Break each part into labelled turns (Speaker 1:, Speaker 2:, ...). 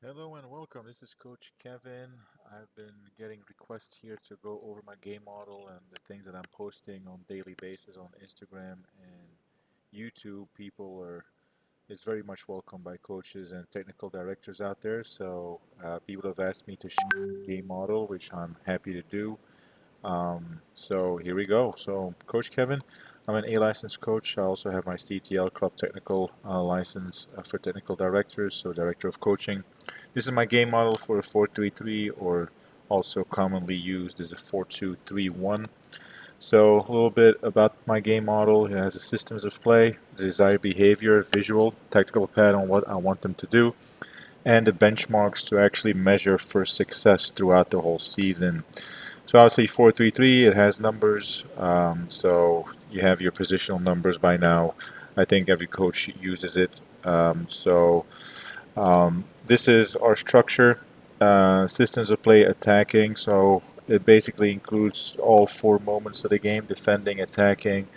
Speaker 1: Hello and welcome. This is Coach Kevin. I've been getting requests here to go over my game model and the things that I'm posting on daily basis on Instagram and YouTube. People are is very much welcomed by coaches and technical directors out there. So people have asked me to share the game model, which I'm happy to do. So here we go. So Coach Kevin, I'm an A licensed coach. I also have my CTL Club Technical license for technical directors, so director of coaching. This is my game model for a 4-3-3, or also commonly used as a 4-2-3-1. So a little bit about my game model. It has the systems of play, the desired behavior, visual, tactical pattern on what I want them to do, and the benchmarks to actually measure for success throughout the whole season. So obviously 4-3-3, it has numbers. So you have your positional numbers by now. I think every coach uses it. This is our structure, systems of play, attacking. So it basically includes all four moments of the game: defending, attacking,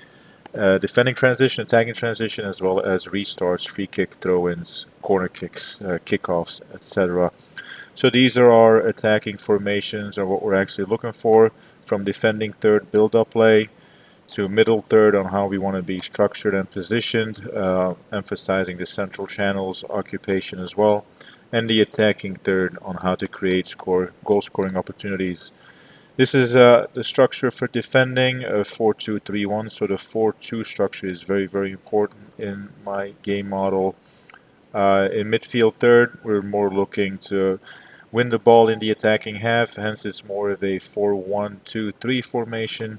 Speaker 1: defending transition, attacking transition, as well as restarts, free kick, throw-ins, corner kicks, kickoffs, etc. So these are our attacking formations, or what we're actually looking for, from defending third build-up play to middle third on how we want to be structured and positioned, emphasizing the central channels occupation as well, and the attacking third on how to create goal scoring opportunities. This is the structure for defending, 4-2-3-1. So the 4-2 structure is very, very important in my game model. In midfield third, we're more looking to win the ball in the attacking half, hence it's more of a 4-1-2-3 formation.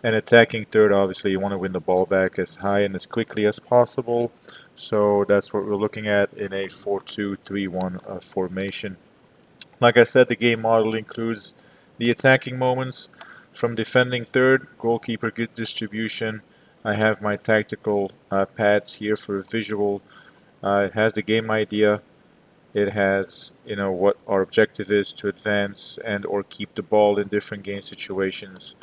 Speaker 1: And attacking third, obviously, you want to win the ball back as high and as quickly as possible. So that's what we're looking at in a 4-2-3-1 formation. Like I said, the game model includes the attacking moments from defending third, goalkeeper good distribution. I have my tactical pads here for visual. It has the game idea. It has, what our objective is to advance and or keep the ball in different game situations.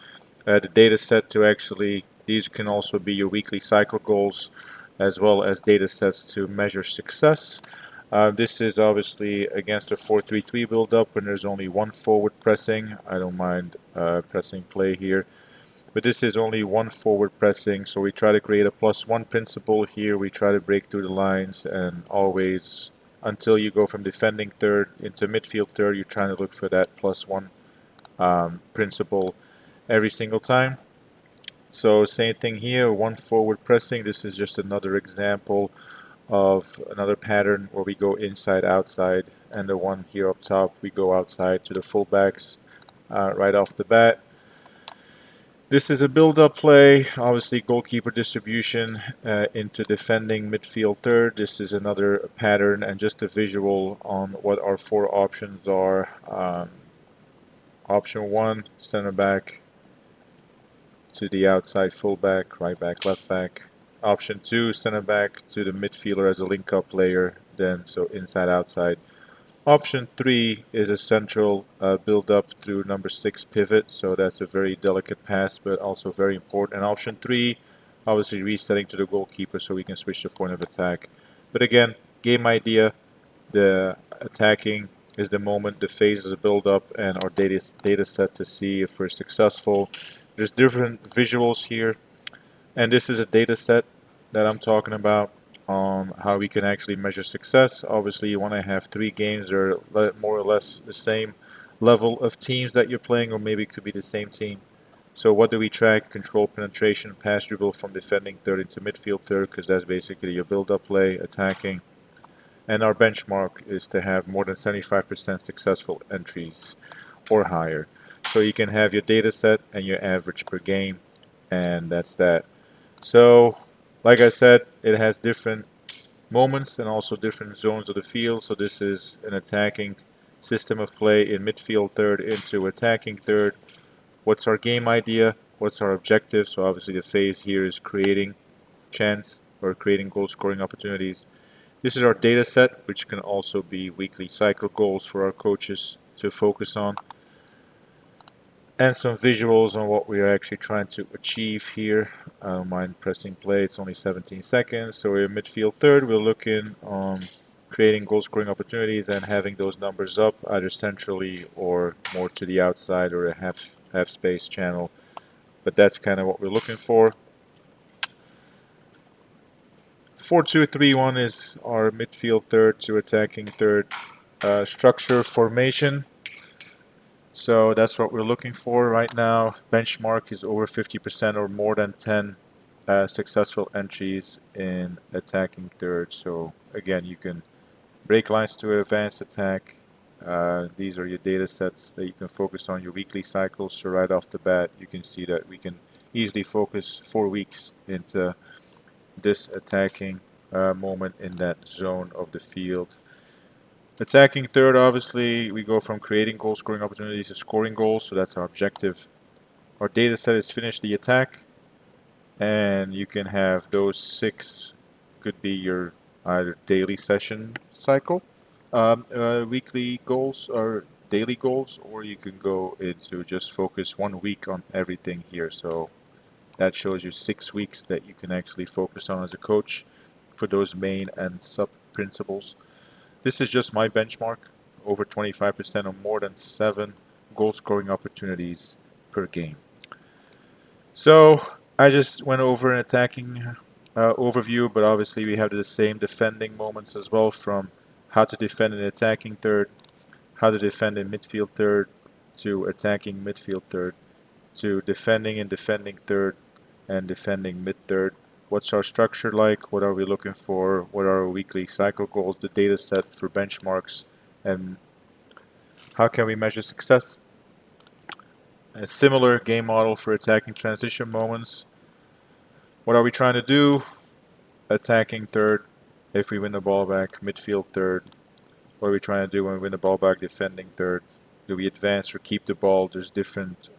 Speaker 1: The data set to actually, these can also be your weekly cycle goals, as well as data sets to measure success. This is obviously against a 4-3-3 build-up when there's only one forward pressing. I don't mind pressing play here, but this is only one forward pressing, so we try to create a +1 principle here. We try to break through the lines, and always until you go from defending third into midfield third, you're trying to look for that +1 principle every single time. So same thing here, one forward pressing. This is just another example of another pattern where we go inside outside, and the one here up top we go outside to the fullbacks right off the bat. This is a build-up play, obviously goalkeeper distribution into defending midfield third. This is another pattern and just a visual on what our four options are. Option 1, center back to the outside fullback, right back, left back. Option 2, center back to the midfielder as a link-up player, then so inside, outside. Option 3 is a central build-up through number 6 pivot, so that's a very delicate pass, but also very important. And option 3, obviously resetting to the goalkeeper so we can switch the point of attack. But again, game idea, the attacking is the moment, the phase is a build-up, and our data set to see if we're successful. There's different visuals here, and this is a data set that I'm talking about on how we can actually measure success. Obviously, you want to have 3 games that are more or less the same level of teams that you're playing, or maybe it could be the same team. So what do we track? Control, penetration, pass dribble from defending third into midfield third, because that's basically your build-up play, attacking. And our benchmark is to have more than 75% successful entries or higher. So you can have your data set and your average per game, and that's that. So, like I said, it has different moments and also different zones of the field. So this is an attacking system of play in midfield third into attacking third. What's our game idea? What's our objective? So obviously the phase here is creating chance or creating goal scoring opportunities. This is our data set, which can also be weekly cycle goals for our coaches to focus on, and some visuals on what we are actually trying to achieve here. I don't mind pressing play, it's only 17 seconds. So we're in midfield third, we're looking on creating goal scoring opportunities and having those numbers up either centrally or more to the outside or a half space channel. But that's kind of what we're looking for. 4-2-3-1 is our midfield third to attacking third structure formation. So that's what we're looking for right now. Benchmark is over 50% or more than 10 successful entries in attacking third. So again, you can break lines to advanced attack. These are your data sets that you can focus on, your weekly cycles. So right off the bat, you can see that we can easily focus 4 weeks into this attacking moment in that zone of the field. Attacking third, obviously, we go from creating goal scoring opportunities to scoring goals, so that's our objective. Our data set is finish the attack, and you can have those 6 could be your either daily session cycle, weekly goals or daily goals, or you can go into just focus 1 week on everything here. So that shows you 6 weeks that you can actually focus on as a coach for those main and sub principles. This is just my benchmark, over 25% or more than 7 goal scoring opportunities per game. So I just went over an attacking overview, but obviously we have the same defending moments as well, from how to defend an attacking third, how to defend in midfield third, to attacking midfield third, to defending and defending third, and defending mid third. What's our structure like? What are we looking for? What are our weekly cycle goals? The data set for benchmarks, and how can we measure success? A similar game model for attacking transition moments. What are we trying to do? Attacking third, if we win the ball back. Midfield third. What are we trying to do when we win the ball back? Defending third. Do we advance or keep the ball? There's different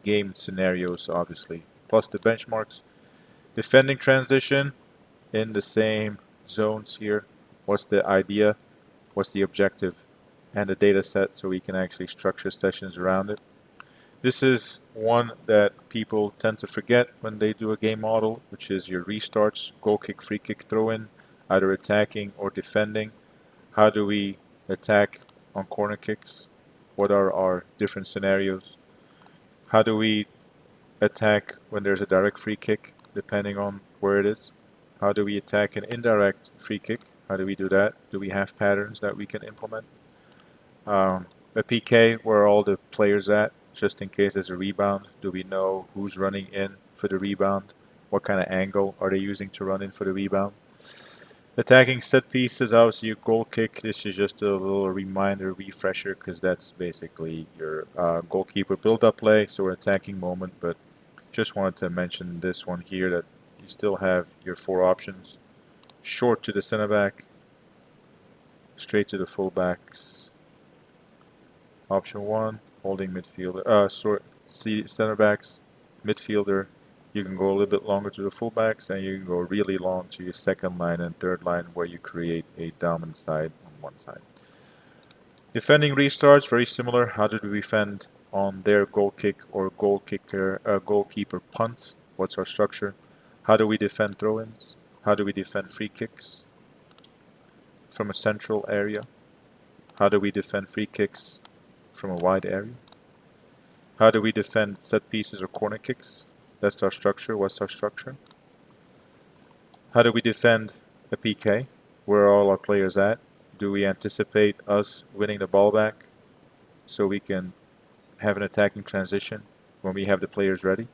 Speaker 1: game scenarios, obviously. Plus the benchmarks. Defending transition in the same zones here. What's the idea? What's the objective? And the data set, so we can actually structure sessions around it. This is one that people tend to forget when they do a game model, which is your restarts, goal kick, free kick, throw in, either attacking or defending. How do we attack on corner kicks? What are our different scenarios? How do we attack when there's a direct free kick, depending on where it is? How do we attack an indirect free kick? How do we do that? Do we have patterns that we can implement? A PK, where are all the players at, just in case there's a rebound? Do we know who's running in for the rebound? What kind of angle are they using to run in for the rebound? Attacking set pieces, obviously your goal kick. This is just a little reminder, refresher, because that's basically your goalkeeper build-up play, so an attacking moment, but just wanted to mention this one here, that you still have your 4 options. Short to the center back, straight to the fullbacks. Option 1, holding midfielder, center backs, midfielder. You can go a little bit longer to the fullbacks, and you can go really long to your second line and third line, where you create a dominant side on one side. Defending restarts, very similar. How did we defend on their goal kick or goalkeeper punts? What's our structure? How do we defend throw-ins? How do we defend free kicks from a central area? How do we defend free kicks from a wide area? How do we defend set pieces or corner kicks? That's our structure. What's our structure? How do we defend a PK? Where are all our players at? Do we anticipate us winning the ball back so we can have an attacking transition when we have the players ready?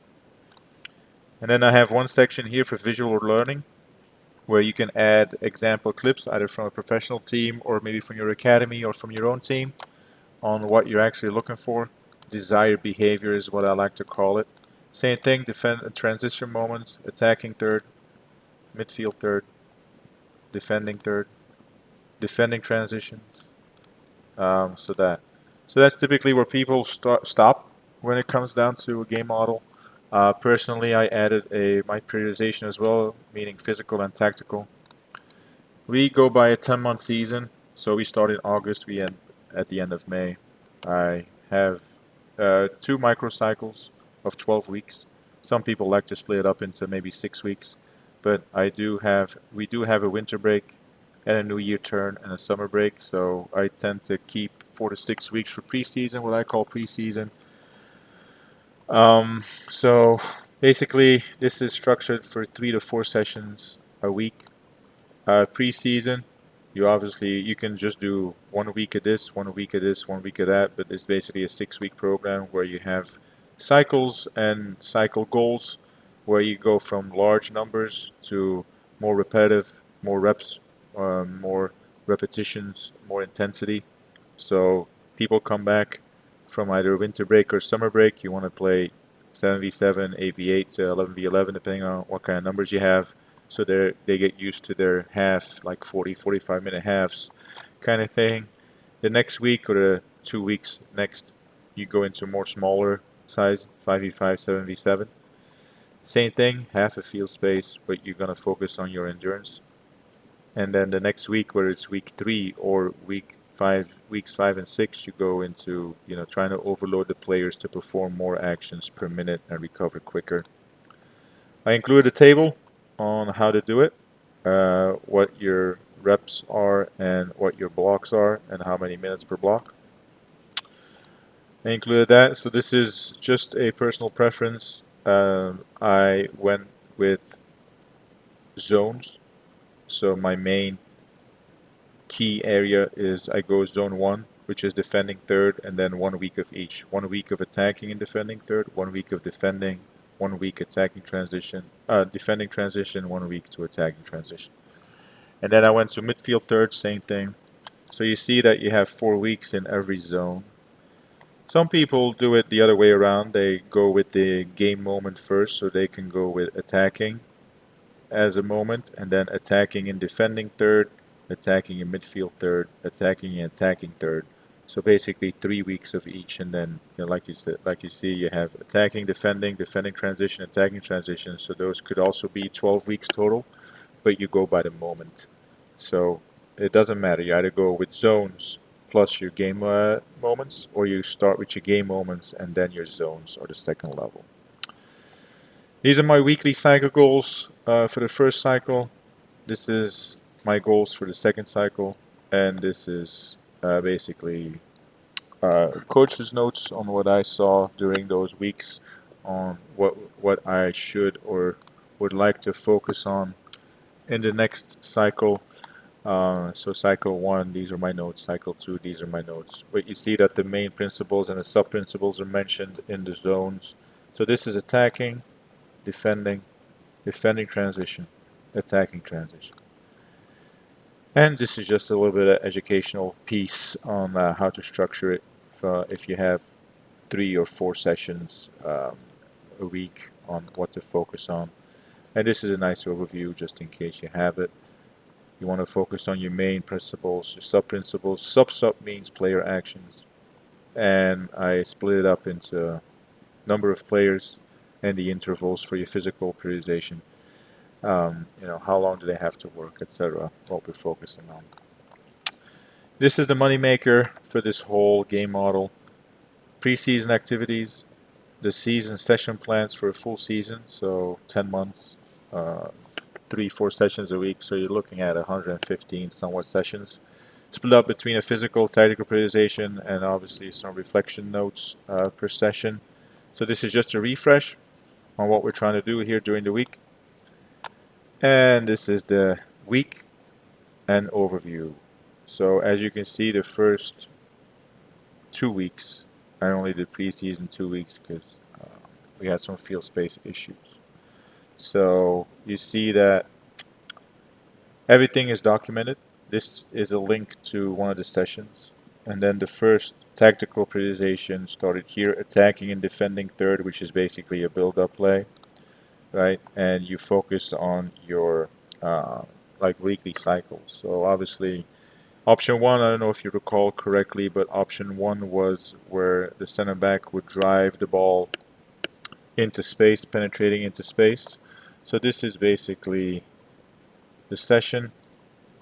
Speaker 1: And then I have one section here for visual learning, where you can add example clips either from a professional team or maybe from your academy or from your own team on what you're actually looking for. Desired behavior is what I like to call it. Same thing, defend transition moments, attacking third, midfield third, defending third, defending transitions. So that's typically where people stop when it comes down to a game model. Personally, I added my periodization as well, meaning physical and tactical. We go by a 10-month season, so we start in August, we end at the end of May. I have 2 microcycles of 12 weeks. Some people like to split it up into maybe 6 weeks, but we do have a winter break, and a New Year turn and a summer break. So I tend to keep 4 to 6 weeks for preseason, what I call preseason. So basically, this is structured for 3 to 4 sessions a week. Preseason, you can just do 1 week of this, 1 week of this, 1 week of that, but it's basically a 6 week program where you have cycles and cycle goals where you go from large numbers to more repetitive, more reps, more repetitions, more intensity. So people come back from either winter break or summer break. You want to play 7v7, 8v8 to 11v11, depending on what kind of numbers you have. So they get used to their half, like 40, 45-minute halves kind of thing. The next week or the 2 weeks next, you go into more smaller size, 5v5, 7v7. Same thing, half a field space, but you're going to focus on your endurance. And then the next week, whether it's week 3 or weeks 5 and 6, you go into trying to overload the players to perform more actions per minute and recover quicker. I included a table on how to do it, what your reps are and what your blocks are and how many minutes per block. I included that. So this is just a personal preference. I went with zones. So my main key area is I go zone 1, which is defending third, and then 1 week of each. 1 week of attacking and defending third, 1 week of defending, 1 week attacking transition, defending transition, 1 week to attacking transition. And then I went to midfield third, same thing. So you see that you have 4 weeks in every zone. Some people do it the other way around. They go with the game moment first, so they can go with attacking as a moment, and then attacking and defending third, attacking in midfield third, attacking and attacking third. So basically 3 weeks of each, and then like you said, like you see, you have attacking, defending, defending transition, attacking transition. So those could also be 12 weeks total, but you go by the moment. So it doesn't matter. You either go with zones plus your game moments, or you start with your game moments and then your zones or the second level. These are my weekly cycle goals for the first cycle. This is my goals for the second cycle, and this is basically coach's notes on what I saw during those weeks, on what I should or would like to focus on in the next cycle. So cycle 1, these are my notes. Cycle 2, these are my notes. But you see that the main principles and the sub-principles are mentioned in the zones. So this is attacking, defending, defending transition, attacking transition. And this is just a little bit of educational piece on how to structure it if you have 3 or 4 sessions a week on what to focus on. And this is a nice overview just in case you have it. You want to focus on your main principles, your sub-principles. Sub means player actions. And I split it up into number of players and the intervals for your physical periodization. How long do they have to work, etc. What we're focusing on. This is the moneymaker for this whole game model. Preseason activities, the season session plans for a full season, so 10 months, 3-4 sessions a week, so you're looking at 115 somewhat sessions. Split up between a physical, tactical periodization, and obviously some reflection notes per session. So this is just a refresh on what we're trying to do here during the week. And this is the week and overview. So as you can see, the first 2 weeks, I only did preseason 2 weeks because we had some field space issues. So you see that everything is documented. This is a link to one of the sessions. And then the first tactical periodization started here, attacking and defending third, which is basically a build-up play, right? And you focus on your like weekly cycles. So obviously, option 1, I don't know if you recall correctly, but option 1 was where the center back would drive the ball into space, penetrating into space. So this is basically the session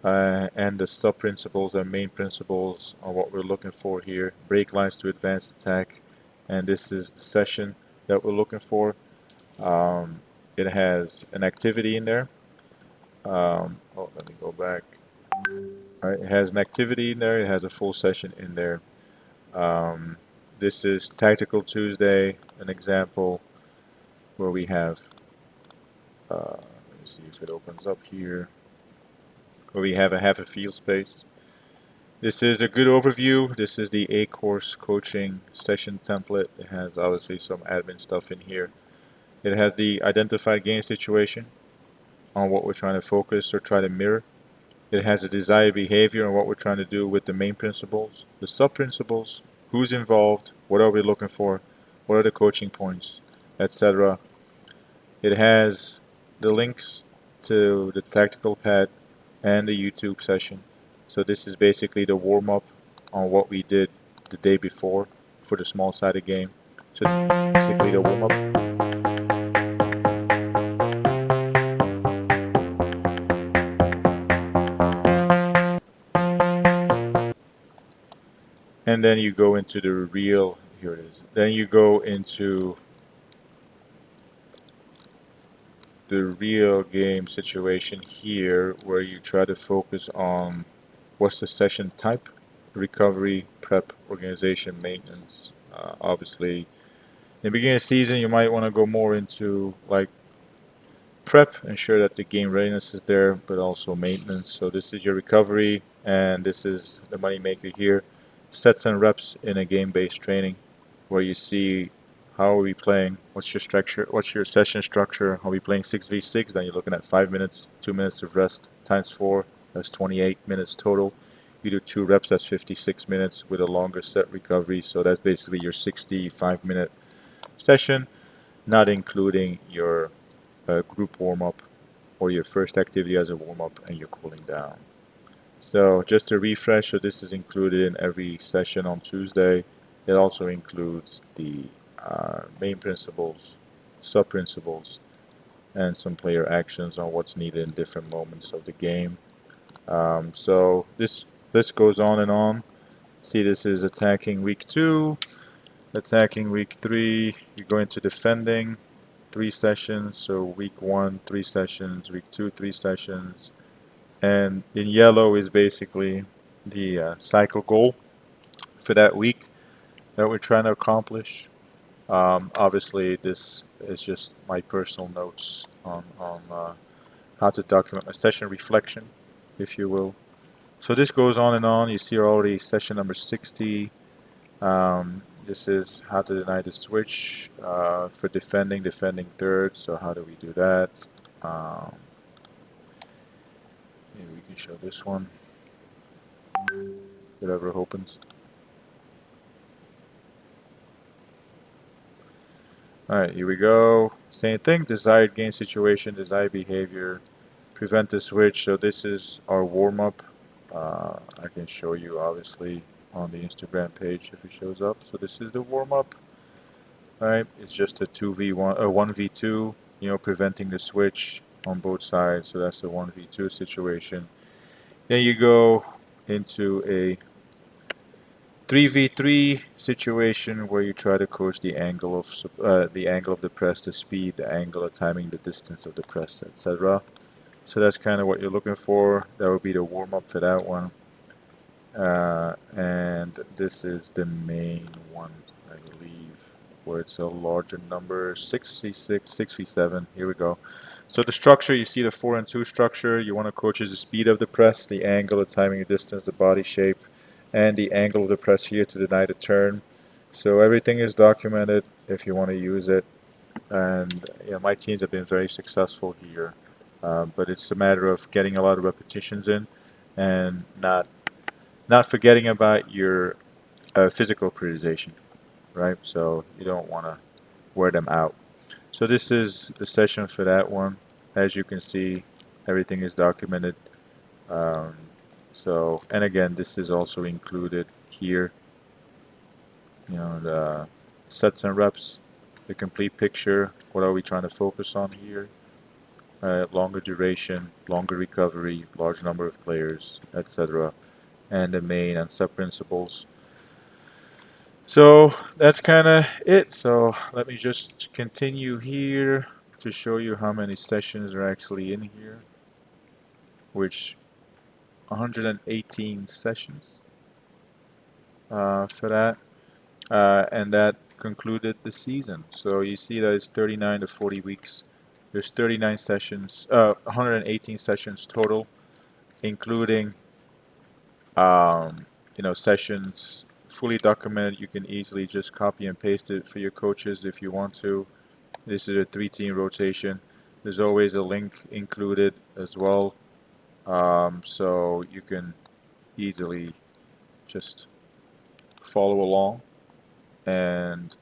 Speaker 1: and the sub-principles and main principles are what we're looking for here. Break lines to advanced attack, and this is the session that we're looking for. It has an activity in there. Let me go back. Right? It has an activity in there. It has a full session in there. Um, this is Tactical Tuesday, an example where we have, let me see if it opens up here, where we have a half a field space. This is a good overview. This is the A course coaching session template. It has obviously some admin stuff in here. It has the identified game situation on what we're trying to focus or try to mirror. It has a desired behavior and what we're trying to do with the main principles, the sub-principles, who's involved, what are we looking for, what are the coaching points, etc. It has the links to the tactical pad and the YouTube session. So this is basically the warm-up on what we did the day before for the small-sided game. So basically the warm-up. And then you go into the real, here it is. Then you go into the real game situation here where you try to focus on what's the session type, recovery, prep, organization, maintenance. Obviously, in the beginning of the season, you might want to go more into like prep, ensure that the game readiness is there, but also maintenance. So this is your recovery, and this is the money maker here. Sets and reps in a game-based training, where you see how are we playing, what's your structure, what's your session structure. Are we playing 6v6? Then you're looking at 5 minutes, 2 minutes of rest times 4. That's 28 minutes total. You do 2 reps, that's 56 minutes with a longer set recovery. So that's basically your 65-minute session, not including your group warm-up or your first activity as a warm-up and you're cooling down. So just a refresh, so this is included in every session on Tuesday. It also includes the main principles, sub-principles, and some player actions on what's needed in different moments of the game. So this goes on and on. See, this is attacking week 2, attacking week 3. You go into defending, 3 sessions. So week 1, 3 sessions. Week 2, 3 sessions. And in yellow is basically the cycle goal for that week that we're trying to accomplish. Obviously, this is just my personal notes on how to document my session reflection, if you will. So this goes on and on. You see already session number 60. This is how to deny the switch for defending third. So how do we do that? Um, maybe we can show this one. Whatever opens. Alright, here we go. Same thing, desired game situation, desired behavior, prevent the switch. So this is our warm-up. I can show you obviously on the Instagram page if it shows up. So this is the warm-up. Alright, it's just a 2v1, 1v2, you know, preventing the switch on both sides. So that's a 1v2 situation. Then you go into a 3v3 situation where you try to coach the angle of the press, the speed, the angle of timing, the distance of the press, etc. So that's kind of what you're looking for. That would be the warm-up for that one. And this is the main one, I believe, where it's a larger number, 6v6, 6v7. Here we go. So the structure, you see the 4 and 2 structure. You want to coach the speed of the press, the angle, the timing, the distance, the body shape, and the angle of the press here to deny the turn. So everything is documented if you want to use it. And my teams have been very successful here. But it's a matter of getting a lot of repetitions in and not forgetting about your physical periodization, right? So you don't want to wear them out. So this is the session for that one. As you can see, everything is documented. Um, and again, this is also included here. You know, the sets and reps, the complete picture. What are we trying to focus on here? Longer duration, longer recovery, large number of players, etc. And the main and sub principles. So that's kind of it. So let me just continue here to show you how many sessions are actually in here, which 118 sessions for that. And that concluded the season. So you see that it's 39 to 40 weeks. There's 39 sessions, 118 sessions total, including um, sessions fully documented. You can easily just copy and paste it for your coaches if you want to. This is a three-team rotation. There's always a link included as well, so you can easily just follow along, and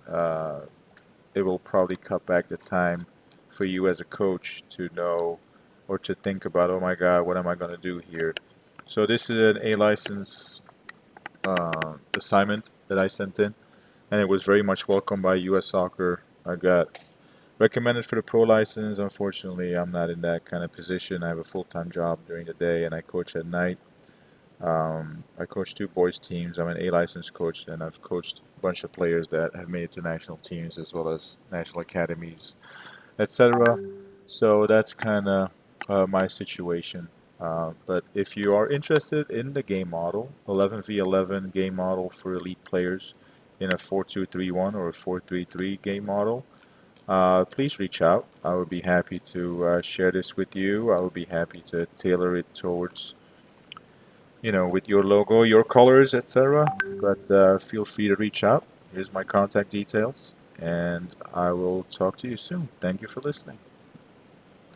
Speaker 1: it will probably cut back the time for you as a coach to know or to think about, oh my God, what am I going to do here? So this is an A license assignment that I sent in, and it was very much welcomed by U.S. Soccer. I got recommended for the pro license. Unfortunately, I'm not in that kind of position. I have a full-time job during the day, and I coach at night. I coach two boys teams. I'm an A license coach, and I've coached a bunch of players that have made it to national teams as well as national academies, etc. So that's kind of my situation. But if you are interested in the game model, 11v11 game model for elite players in a 4-2-3-1 or a 4-3-3 game model, please reach out. I would be happy to share this with you. I would be happy to tailor it towards, with your logo, your colors, etc. But feel free to reach out. Here's my contact details, and I will talk to you soon. Thank you for listening.